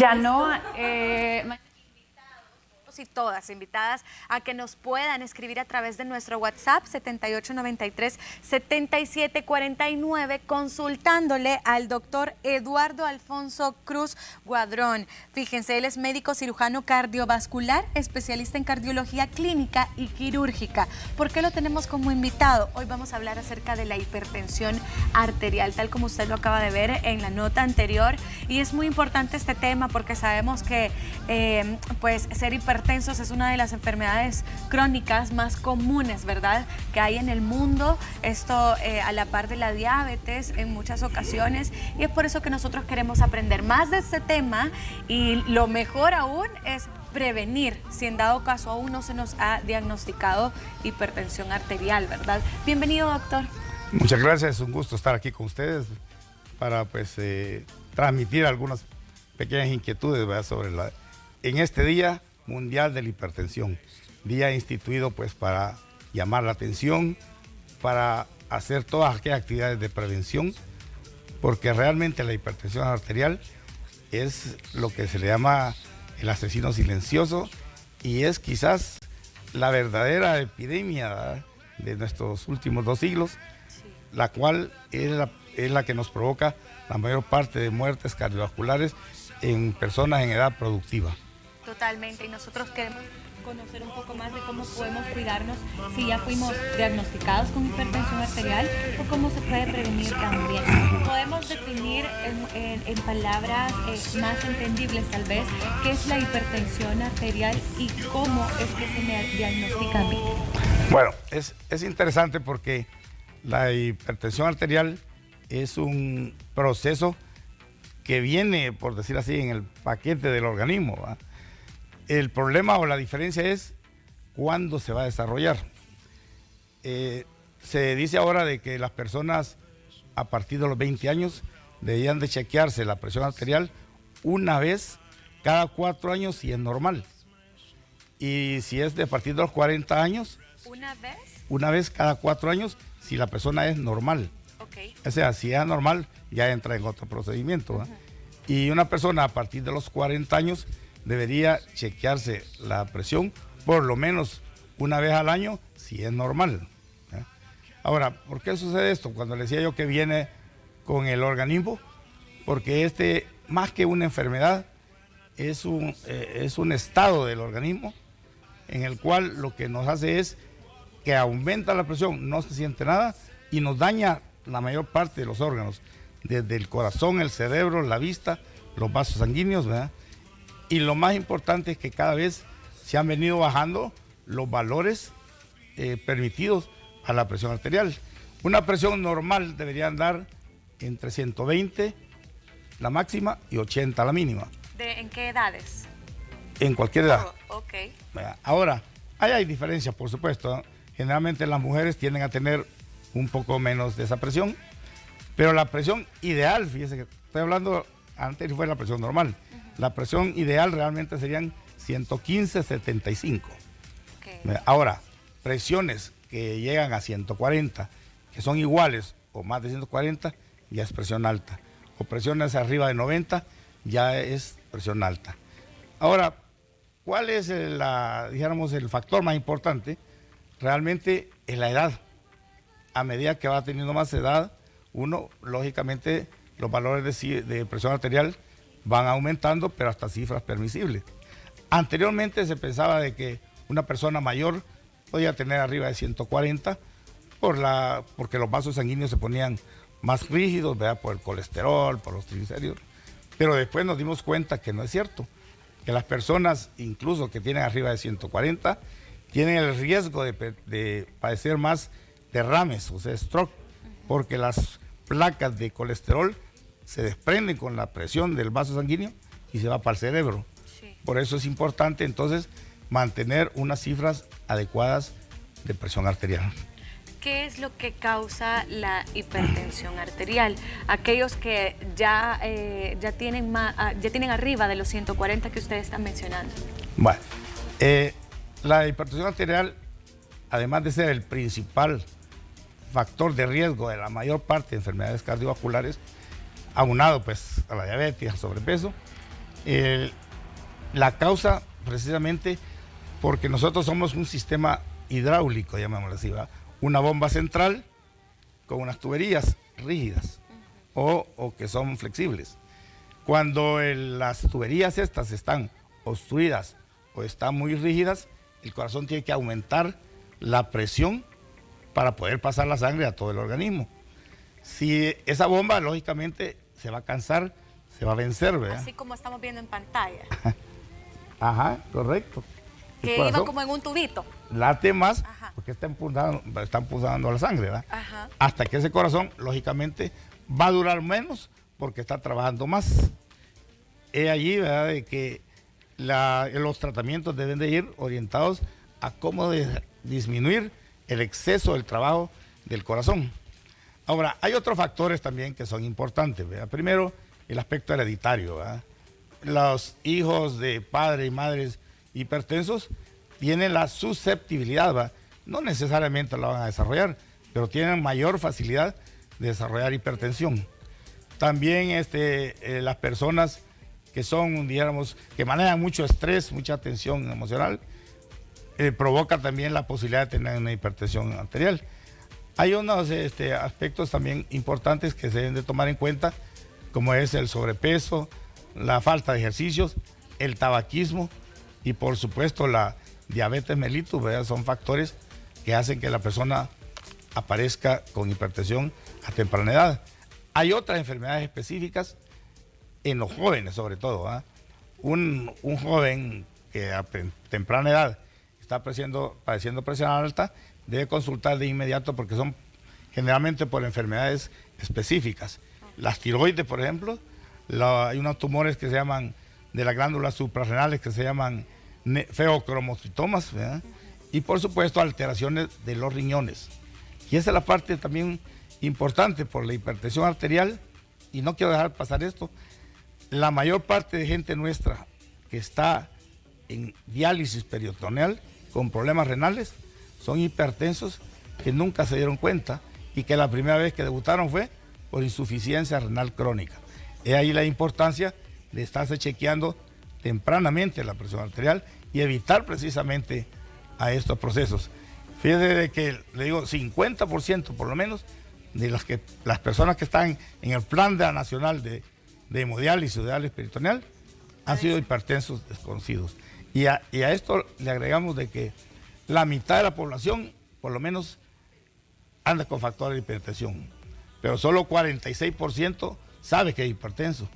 Ya no, y todas invitadas a que nos puedan escribir a través de nuestro WhatsApp 7893-7749 consultándole al doctor Eduardo Alfonso Cruz Guadrón. Fíjense, él es médico cirujano cardiovascular, especialista en cardiología clínica y quirúrgica. ¿Por qué lo tenemos como invitado? Hoy vamos a hablar acerca de la hipertensión arterial, tal como usted lo acaba de ver en la nota anterior, y es muy importante este tema porque sabemos que pues ser hipertensos es una de las enfermedades crónicas más comunes, ¿verdad?, que hay en el mundo. Esto a la par de la diabetes en muchas ocasiones, y es por eso que nosotros queremos aprender más de este tema, y lo mejor aún es prevenir si en dado caso aún no se nos ha diagnosticado hipertensión arterial, ¿verdad? Bienvenido, doctor. Muchas gracias, es un gusto estar aquí con ustedes para pues transmitir algunas pequeñas inquietudes, ¿verdad?, sobre en este Día Mundial de la Hipertensión, día instituido pues para llamar la atención, para hacer todas aquellas actividades de prevención, porque realmente la hipertensión arterial es lo que se le llama el asesino silencioso, y es quizás la verdadera epidemia, ¿verdad?, de nuestros últimos 2 siglos, la cual es la que nos provoca la mayor parte de muertes cardiovasculares en personas en edad productiva. Totalmente, y nosotros queremos conocer un poco más de cómo podemos cuidarnos si ya fuimos diagnosticados con hipertensión arterial, o cómo se puede prevenir también. Podemos definir en palabras más entendibles tal vez qué es la hipertensión arterial y cómo es que se me diagnostica a mí. Bueno, es interesante porque la hipertensión arterial es un proceso que viene, por decir así, en el paquete del organismo, ¿verdad? El problema o la diferencia es cuándo se va a desarrollar. Se dice ahora de que las personas a partir de los 20 años deberían de chequearse la presión arterial una vez cada 4 años si es normal. Y si es de a partir de los 40 años, ¿una vez? Una vez cada 4 años si la persona es normal. Okay. O sea, si es anormal ya entra en otro procedimiento, ¿verdad? Y una persona a partir de los 40 años debería chequearse la presión por lo menos una vez al año si es normal, ¿eh? Ahora, ¿por qué sucede esto? Cuando le decía yo que viene con el organismo, porque más que una enfermedad, es un estado del organismo en el cual lo que nos hace es que aumenta la presión, no se siente nada y nos daña la mayor parte de los órganos, desde el corazón, el cerebro, la vista, los vasos sanguíneos, ¿verdad? Y lo más importante es que cada vez se han venido bajando los valores permitidos a la presión arterial. Una presión normal debería andar entre 120 la máxima y 80 la mínima. ¿En qué edades? En cualquier edad. Oh, ok. Ahora, hay diferencias, por supuesto, ¿no? Generalmente las mujeres tienden a tener un poco menos de esa presión, pero la presión ideal, fíjese que estoy hablando, antes fue la presión normal. La presión ideal realmente serían 115/75. Okay. Ahora, presiones que llegan a 140, que son iguales o más de 140, ya es presión alta. O presiones arriba de 90, ya es presión alta. Ahora, ¿cuál es dijéramos, el factor más importante? Realmente es la edad. A medida que va teniendo más edad, uno, lógicamente, los valores de presión arterial van aumentando, pero hasta cifras permisibles. Anteriormente se pensaba de que una persona mayor podía tener arriba de 140 porque los vasos sanguíneos se ponían más rígidos, ¿verdad?, por el colesterol, por los triglicéridos. Pero después nos dimos cuenta que no es cierto, que las personas, incluso que tienen arriba de 140, tienen el riesgo de padecer más derrames, o sea, stroke, porque las placas de colesterol se desprenden con la presión del vaso sanguíneo y se va para el cerebro. Sí. Por eso es importante entonces mantener unas cifras adecuadas de presión arterial. ¿Qué es lo que causa la hipertensión arterial? Aquellos que ya tienen arriba de los 140 que ustedes están mencionando. Bueno, la hipertensión arterial, además de ser el principal factor de riesgo de la mayor parte de enfermedades cardiovasculares, aunado pues a la diabetes, al sobrepeso, La causa, precisamente, porque nosotros somos un sistema hidráulico, llamémoslo así, ¿va? Una bomba central con unas tuberías rígidas o que son flexibles. Cuando las tuberías estas están obstruidas o están muy rígidas, el corazón tiene que aumentar la presión para poder pasar la sangre a todo el organismo. Si esa bomba, lógicamente, se va a cansar, se va a vencer, ¿verdad? Así como estamos viendo en pantalla. Ajá, correcto. Que iba como en un tubito. Late más, ajá, porque está empujando la sangre, ¿verdad? Ajá. Hasta que ese corazón, lógicamente, va a durar menos porque está trabajando más. Es allí, ¿verdad?, de que los tratamientos deben de ir orientados a cómo disminuir el exceso del trabajo del corazón. Ahora, hay otros factores también que son importantes, ¿verdad? Primero, el aspecto hereditario, ¿verdad? Los hijos de padres y madres hipertensos tienen la susceptibilidad, ¿verdad? No necesariamente la van a desarrollar, pero tienen mayor facilidad de desarrollar hipertensión. También las personas que son, digamos, que manejan mucho estrés, mucha tensión emocional, provoca también la posibilidad de tener una hipertensión arterial. Hay unos aspectos también importantes que se deben de tomar en cuenta, como es el sobrepeso, la falta de ejercicios, el tabaquismo y por supuesto la diabetes mellitus, ¿verdad? Son factores que hacen que la persona aparezca con hipertensión a temprana edad. Hay otras enfermedades específicas en los jóvenes, sobre todo, ¿verdad? Un joven que a temprana edad está padeciendo presión alta, debe consultar de inmediato porque son generalmente por enfermedades específicas. Las tiroides, por ejemplo, hay unos tumores que se llaman, de las glándulas suprarrenales, que se llaman feocromocitomas, ¿verdad? Y por supuesto alteraciones de los riñones. Y esa es la parte también importante por la hipertensión arterial, y no quiero dejar pasar esto. La mayor parte de gente nuestra que está en diálisis peritoneal con problemas renales son hipertensos que nunca se dieron cuenta y que la primera vez que debutaron fue por insuficiencia renal crónica. Es ahí la importancia de estarse chequeando tempranamente la presión arterial y evitar precisamente a estos procesos. Fíjese de que, le digo, 50% por lo menos de las personas que están en el plan nacional de hemodiálisis o diálisis peritoneal han sido hipertensos desconocidos. Y a esto le agregamos de que la mitad de la población, por lo menos, anda con factores de hipertensión, pero solo 46% sabe que es hipertenso.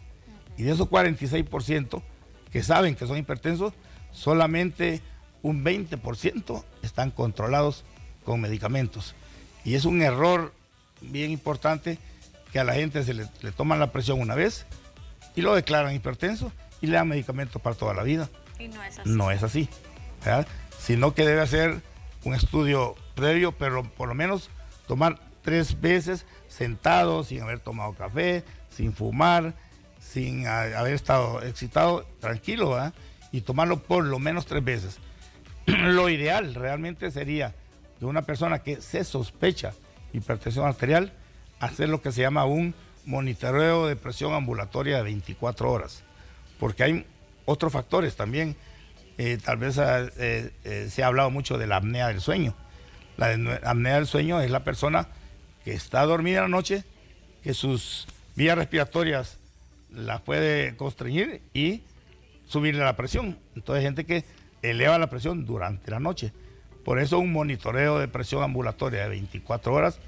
Y de esos 46% que saben que son hipertensos, solamente un 20% están controlados con medicamentos. Y es un error bien importante que a la gente se le toman la presión una vez y lo declaran hipertenso y le dan medicamentos para toda la vida. Y no es así. No es así, ¿verdad? Sino que debe hacer un estudio previo, pero por lo menos tomar 3 veces sentado, sin haber tomado café, sin fumar, sin haber estado excitado, tranquilo, ¿verdad? Y tomarlo por lo menos 3 veces. Lo ideal realmente sería que una persona que se sospecha hipertensión arterial, hacer lo que se llama un monitoreo de presión ambulatoria de 24 horas, porque hay otros factores también. Tal vez se ha hablado mucho de la apnea del sueño. La apnea del sueño es la persona que está dormida en la noche, que sus vías respiratorias las puede constreñir y subirle la presión. Entonces hay gente que eleva la presión durante la noche. Por eso un monitoreo de presión ambulatoria de 24 horas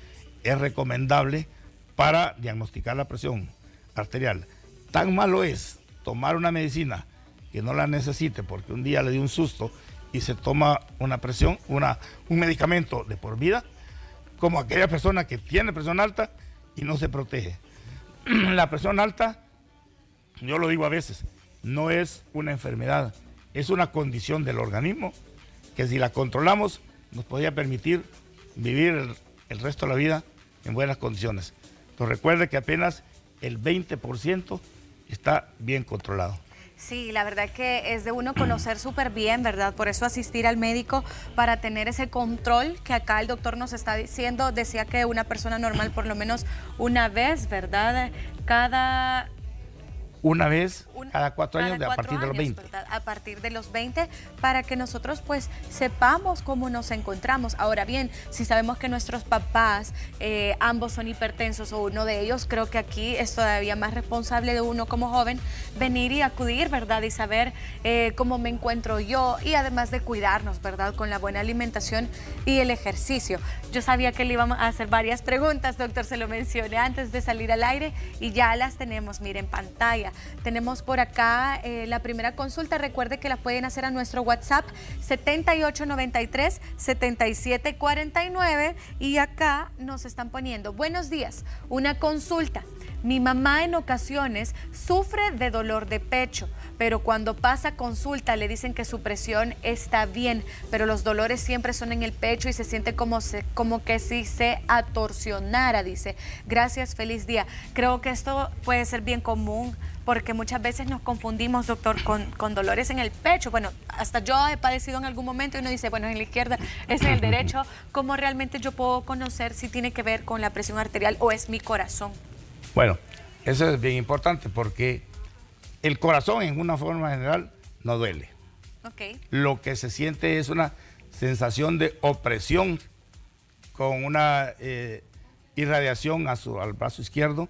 es recomendable para diagnosticar la presión arterial. Tan malo es tomar una medicina que no la necesite porque un día le dio un susto y se toma una presión, un medicamento de por vida, como aquella persona que tiene presión alta y no se protege. La presión alta, yo lo digo a veces, no es una enfermedad, es una condición del organismo que si la controlamos nos podría permitir vivir el resto de la vida en buenas condiciones. Pero recuerde que apenas el 20% está bien controlado. Sí, la verdad que es de uno conocer súper bien, ¿verdad? Por eso asistir al médico para tener ese control que acá el doctor nos está diciendo. Decía que una persona normal por lo menos una vez, ¿verdad? Cada una vez cada 4 años, a partir de los 20. ¿Verdad? A partir de los 20, para que nosotros pues sepamos cómo nos encontramos. Ahora bien, si sabemos que nuestros papás, ambos son hipertensos o uno de ellos, creo que aquí es todavía más responsable de uno como joven venir y acudir, ¿verdad? Y saber cómo me encuentro yo, y además de cuidarnos, ¿verdad? Con la buena alimentación y el ejercicio. Yo sabía que le íbamos a hacer varias preguntas, doctor, se lo mencioné antes de salir al aire y ya las tenemos, miren, en pantalla. Tenemos por acá la primera consulta. Recuerde que la pueden hacer a nuestro WhatsApp 7893-7749, y acá nos están poniendo: buenos días, una consulta. Mi mamá en ocasiones sufre de dolor de pecho, pero cuando pasa consulta le dicen que su presión está bien, pero los dolores siempre son en el pecho y se siente como que si se atorsionara, dice. Gracias, feliz día. Creo que esto puede ser bien común, porque muchas veces nos confundimos, doctor, con dolores en el pecho. Bueno, hasta yo he padecido en algún momento y uno dice, bueno, en la izquierda, es en el derecho. ¿Cómo realmente yo puedo conocer si tiene que ver con la presión arterial o es mi corazón? Bueno, eso es bien importante, porque el corazón en una forma general no duele. Okay. Lo que se siente es una sensación de opresión con una irradiación al brazo izquierdo.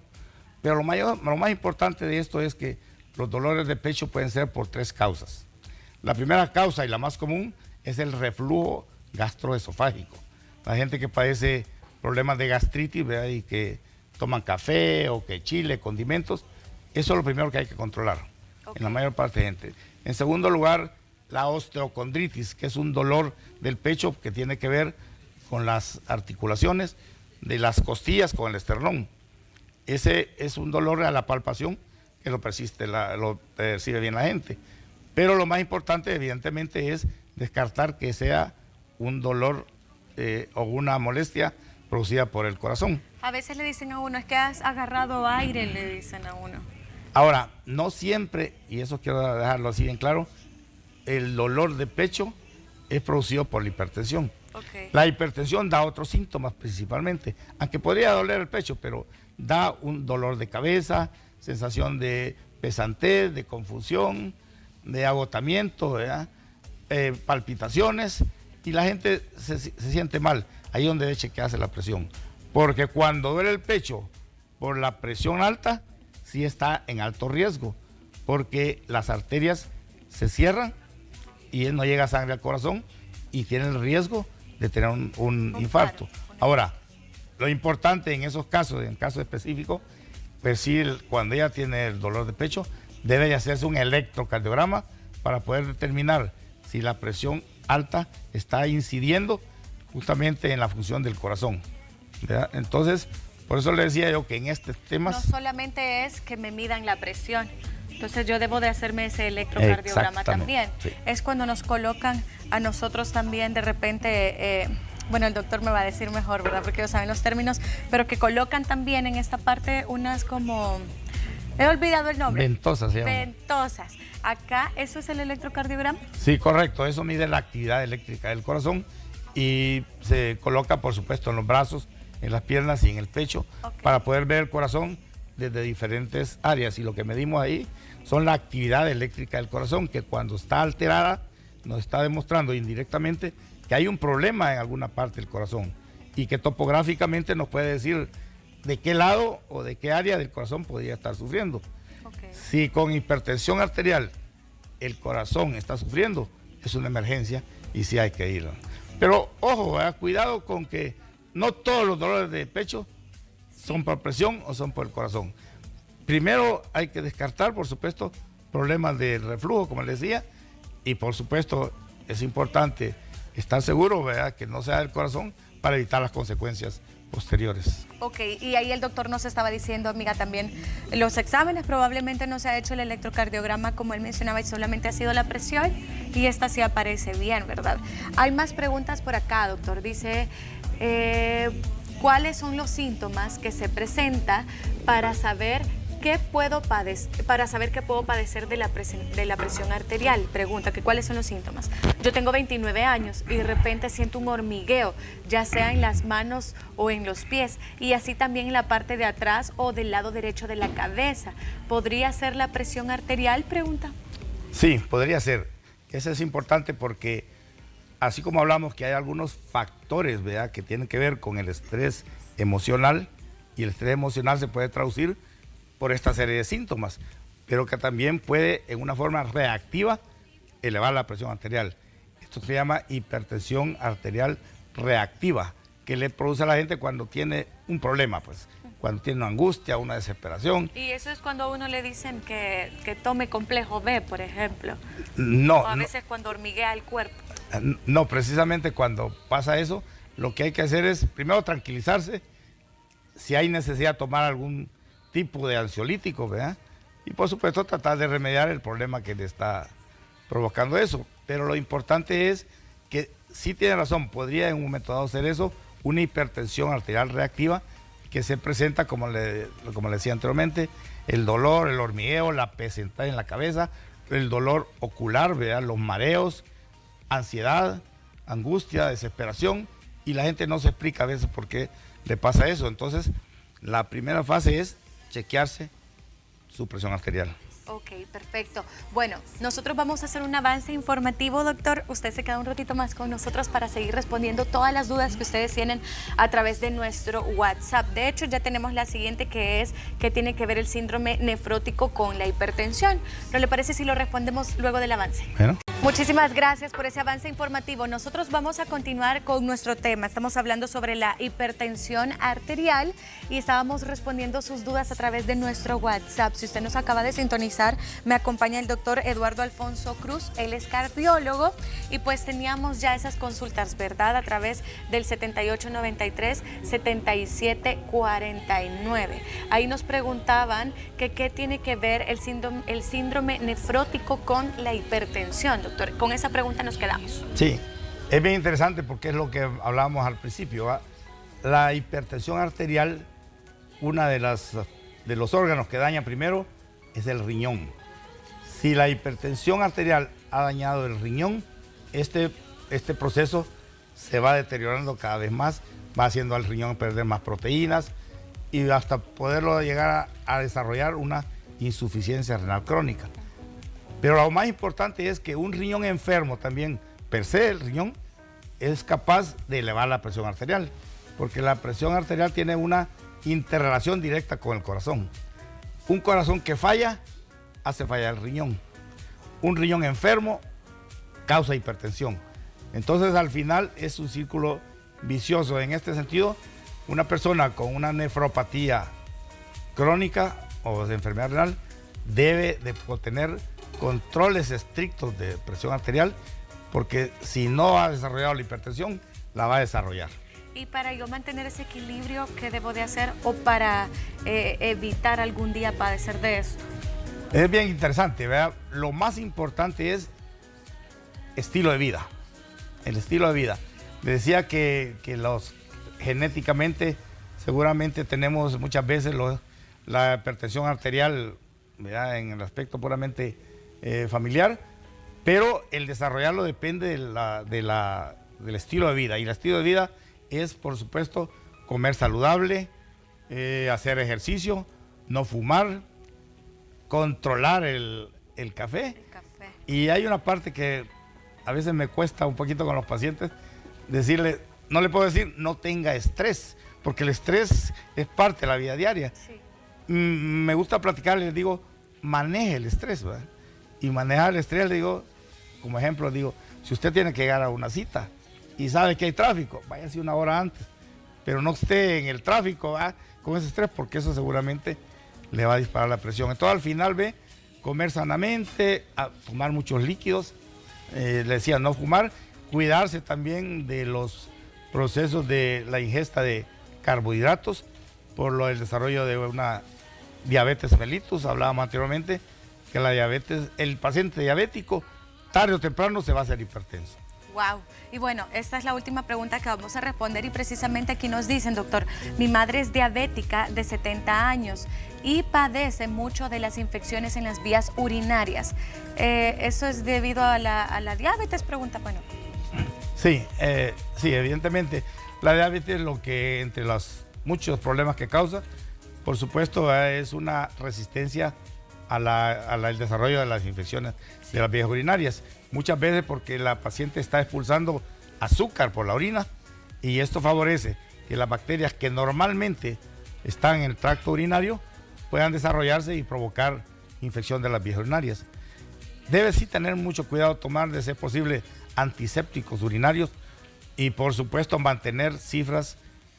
Pero lo más importante de esto es que los dolores de pecho pueden ser por 3 causas. La primera causa, y la más común, es el reflujo gastroesofágico. La gente que padece problemas de gastritis, ¿verdad? Y que toman café o que chile, condimentos, eso es lo primero que hay que controlar, en la mayor parte de gente. En segundo lugar, la osteocondritis, que es un dolor del pecho que tiene que ver con las articulaciones de las costillas con el esternón. Ese es un dolor a la palpación que lo percibe bien la gente. Pero lo más importante, evidentemente, es descartar que sea un dolor o una molestia producida por el corazón. A veces le dicen a uno, es que has agarrado aire, le dicen a uno. Ahora, no siempre, y eso quiero dejarlo así bien claro, el dolor de pecho es producido por la hipertensión. Okay. La hipertensión da otros síntomas principalmente, aunque podría doler el pecho, pero da un dolor de cabeza, sensación de pesantez, de confusión, de agotamiento, ¿verdad? Palpitaciones, y la gente se siente mal. Ahí es donde debe chequearse la presión. Porque cuando duele el pecho por la presión alta, sí está en alto riesgo, porque las arterias se cierran y no llega sangre al corazón y tiene el riesgo de tener un infarto. Ahora, lo importante en esos casos, en casos específicos, pues sí, cuando ella tiene el dolor de pecho, debe de hacerse un electrocardiograma para poder determinar si la presión alta está incidiendo justamente en la función del corazón, ¿verdad? Entonces, por eso le decía yo que en estos temas... No solamente es que me midan la presión, entonces yo debo de hacerme ese electrocardiograma también. Sí. Es cuando nos colocan a nosotros también de repente... bueno, el doctor me va a decir mejor, ¿verdad? Porque ellos saben los términos, pero que colocan también en esta parte unas como... He olvidado el nombre. Ventosas, se llama. Ventosas. Acá, ¿eso es el electrocardiograma? Sí, correcto. Eso mide la actividad eléctrica del corazón y se coloca, por supuesto, en los brazos, en las piernas y en el pecho, para poder ver el corazón desde diferentes áreas. Y lo que medimos ahí son la actividad eléctrica del corazón, que cuando está alterada nos está demostrando indirectamente que hay un problema en alguna parte del corazón y que topográficamente nos puede decir de qué lado o de qué área del corazón podría estar sufriendo. Si con hipertensión arterial el corazón está sufriendo, es una emergencia y sí hay que ir. Pero ojo, cuidado con que no todos los dolores de pecho son por presión o son por el corazón. Primero hay que descartar, por supuesto, problemas de reflujo, como les decía, y por supuesto es importante estar seguro, ¿verdad?, que no sea del corazón para evitar las consecuencias posteriores. Ok, y ahí el doctor nos estaba diciendo, amiga, también los exámenes, probablemente no se ha hecho el electrocardiograma como él mencionaba y solamente ha sido la presión y esta sí aparece bien, ¿verdad? Hay más preguntas por acá, doctor. Dice, ¿cuáles son los síntomas que se presenta para saber ¿qué puedo padecer, para saber que puedo padecer de la presión arterial? Pregunta, que ¿cuáles son los síntomas? Yo tengo 29 años y de repente siento un hormigueo, ya sea en las manos o en los pies, y así también en la parte de atrás o del lado derecho de la cabeza. ¿Podría ser la presión arterial? Pregunta. Sí, podría ser. Eso es importante porque así como hablamos que hay algunos factores, ¿verdad?, que tienen que ver con el estrés emocional, y el estrés emocional se puede traducir por esta serie de síntomas, pero que también puede en una forma reactiva elevar la presión arterial. Esto se llama hipertensión arterial reactiva, que le produce a la gente cuando tiene un problema, pues, cuando tiene una angustia, una desesperación. Y eso es cuando a uno le dicen que tome complejo B, por ejemplo. No. O a veces cuando hormiguea el cuerpo. No, precisamente cuando pasa eso, lo que hay que hacer es primero tranquilizarse, si hay necesidad de tomar algún tipo de ansiolítico, ¿verdad? Y por supuesto tratar de remediar el problema que le está provocando eso. Pero lo importante es que sí tiene razón, podría en un momento dado ser eso, una hipertensión arterial reactiva que se presenta, como le decía anteriormente, el dolor, el hormigueo, la pesadez en la cabeza, el dolor ocular, ¿verdad?, los mareos, ansiedad, angustia, desesperación, y la gente no se explica a veces por qué le pasa eso. Entonces, la primera fase es chequearse su presión arterial. Ok, perfecto. Bueno, nosotros vamos a hacer un avance informativo, doctor. Usted se queda un ratito más con nosotros para seguir respondiendo todas las dudas que ustedes tienen a través de nuestro WhatsApp. De hecho, ya tenemos la siguiente, que es que tiene que ver el síndrome nefrótico con la hipertensión. ¿No le parece si lo respondemos luego del avance? Bueno. Muchísimas gracias por ese avance informativo. Nosotros vamos a continuar con nuestro tema. Estamos hablando sobre la hipertensión arterial y estábamos respondiendo sus dudas a través de nuestro WhatsApp. Si usted nos acaba de sintonizar, me acompaña el doctor Eduardo Alfonso Cruz. Él es cardiólogo y pues teníamos ya esas consultas, ¿verdad?, a través del 7893-7749. Ahí nos preguntaban que qué tiene que ver el síndrome nefrótico con la hipertensión. Doctor, con esa pregunta nos quedamos. Sí, es bien interesante porque es lo que hablábamos al principio, ¿va? La hipertensión arterial, una de los órganos que daña primero es el riñón. Si la hipertensión arterial ha dañado el riñón, este proceso se va deteriorando cada vez más, va haciendo al riñón perder más proteínas y hasta poderlo llegar a desarrollar una insuficiencia renal crónica. Pero lo más importante es que un riñón enfermo también, per se el riñón, es capaz de elevar la presión arterial, porque la presión arterial tiene una interrelación directa con el corazón. Un corazón que falla, hace fallar el riñón. Un riñón enfermo causa hipertensión. Entonces al final es un círculo vicioso. En este sentido, una persona con una nefropatía crónica o de enfermedad renal debe de tener controles estrictos de presión arterial, porque si no ha desarrollado la hipertensión, la va a desarrollar. Y para yo mantener ese equilibrio, ¿qué debo de hacer o para evitar algún día padecer de esto? Es bien interesante, ¿verdad? Lo más importante es estilo de vida, el estilo de vida. Le decía que genéticamente seguramente tenemos muchas veces la hipertensión arterial, ¿verdad?, en el aspecto puramente familiar, pero el desarrollarlo depende del estilo de vida, y el estilo de vida es, por supuesto, comer saludable, hacer ejercicio, no fumar, controlar el café. Y hay una parte que a veces me cuesta un poquito con los pacientes, decirle, no le puedo decir no tenga estrés, porque el estrés es parte de la vida diaria. Sí. Me gusta platicar, les digo, maneje el estrés, ¿verdad? Y manejar el estrés, le digo, como ejemplo, digo, si usted tiene que llegar a una cita y sabe que hay tráfico, váyase una hora antes, pero no esté en el tráfico, ¿verdad?, con ese estrés, porque eso seguramente le va a disparar la presión. Entonces al final ve, comer sanamente, tomar muchos líquidos, le decía no fumar, cuidarse también de los procesos de la ingesta de carbohidratos por el desarrollo de una diabetes mellitus. Hablábamos anteriormente que la diabetes, el paciente diabético tarde o temprano se va a hacer hipertenso. Wow. Y bueno, esta es la última pregunta que vamos a responder y precisamente aquí nos dicen, doctor, mi madre es diabética de 70 años y padece mucho de las infecciones en las vías urinarias. ¿Eso es debido a la diabetes? Pregunta, bueno. Sí, sí, evidentemente. La diabetes es lo que entre los muchos problemas que causa, por supuesto, es una resistencia al desarrollo de las infecciones de las vías urinarias. Muchas veces porque la paciente está expulsando azúcar por la orina y esto favorece que las bacterias que normalmente están en el tracto urinario puedan desarrollarse y provocar infección de las vías urinarias. Debe sí tener mucho cuidado, tomar de ser posible antisépticos urinarios y por supuesto mantener cifras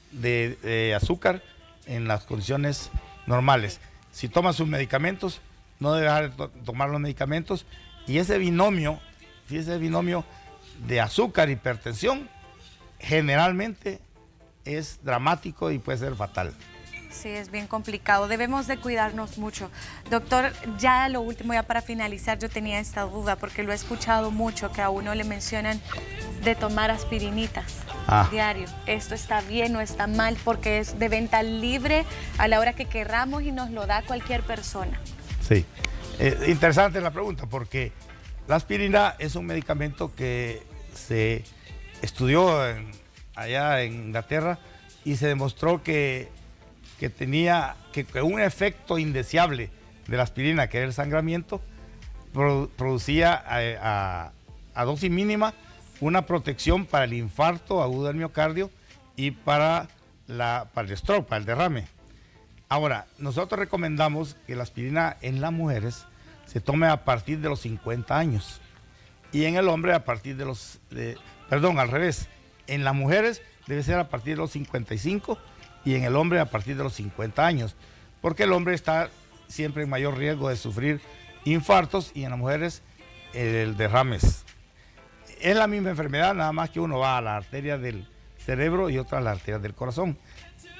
de azúcar en las condiciones normales. Si toma sus medicamentos, no debe dejar de tomar los medicamentos y ese binomio de azúcar e hipertensión generalmente es dramático y puede ser fatal. Sí, es bien complicado. Debemos de cuidarnos mucho. Doctor, ya lo último, ya para finalizar, yo tenía esta duda porque lo he escuchado mucho, que a uno le mencionan de tomar aspirinitas diario. ¿Esto está bien o está mal? Porque es de venta libre a la hora que querramos y nos lo da cualquier persona. Sí, interesante la pregunta porque la aspirina es un medicamento que se estudió allá en Inglaterra y se demostró que tenía un efecto indeseable de la aspirina, que era el sangramiento, producía a dosis mínima una protección para el infarto agudo del miocardio y para el stroke, para el derrame. Ahora, nosotros recomendamos que la aspirina en las mujeres se tome a partir de los 50 años y en el hombre a partir de al revés, en las mujeres debe ser a partir de los 55 y en el hombre a partir de los 50 años, porque el hombre está siempre en mayor riesgo de sufrir infartos y en las mujeres el derrames. Es la misma enfermedad, nada más que uno va a la arteria del cerebro y otra a la arteria del corazón.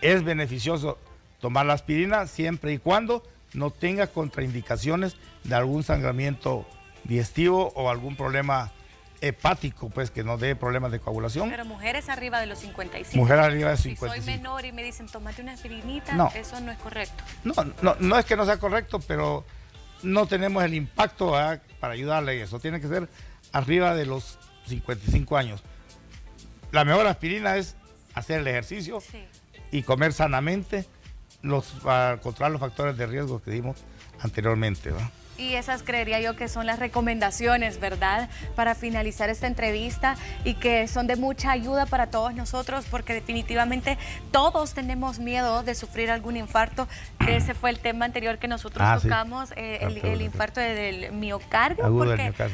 Es beneficioso tomar la aspirina siempre y cuando no tenga contraindicaciones de algún sangramiento digestivo o algún problema hepático, pues que no dé problemas de coagulación. Pero mujeres arriba de los 55. Mujeres arriba de 55. Si soy menor y me dicen, tómate una aspirinita, no, eso no es correcto. No es que no sea correcto, pero no tenemos el impacto para ayudarle en eso. Tiene que ser arriba de los 55 años. La mejor aspirina es hacer el ejercicio y comer sanamente para controlar los factores de riesgo que dimos anteriormente, ¿no? Y esas creería yo que son las recomendaciones, ¿verdad? Para finalizar esta entrevista y que son de mucha ayuda para todos nosotros porque definitivamente todos tenemos miedo de sufrir algún infarto. Ese fue el tema anterior que nosotros tocamos, el infarto del miocardio.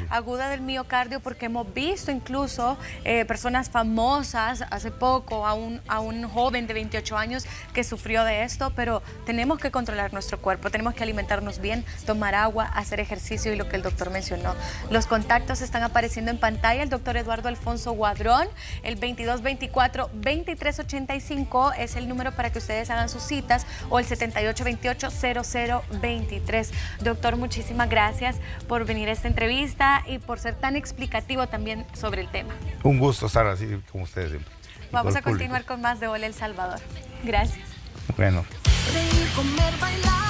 Aguda del miocardio porque hemos visto incluso personas famosas hace poco, a un joven de 28 años que sufrió de esto, pero tenemos que controlar nuestro cuerpo, tenemos que alimentarnos bien, tomar agua, hacer ejercicio y lo que el doctor mencionó. Los contactos están apareciendo en pantalla. El doctor Eduardo Alfonso Guadrón, el 2224-2385 es el número para que ustedes hagan sus citas, o el 7828-0023. Doctor, muchísimas gracias por venir a esta entrevista y por ser tan explicativo también sobre el tema. Un gusto estar así como ustedes siempre. Vamos a continuar con más de Hola El Salvador. Gracias. Bueno. Reír, comer, bailar.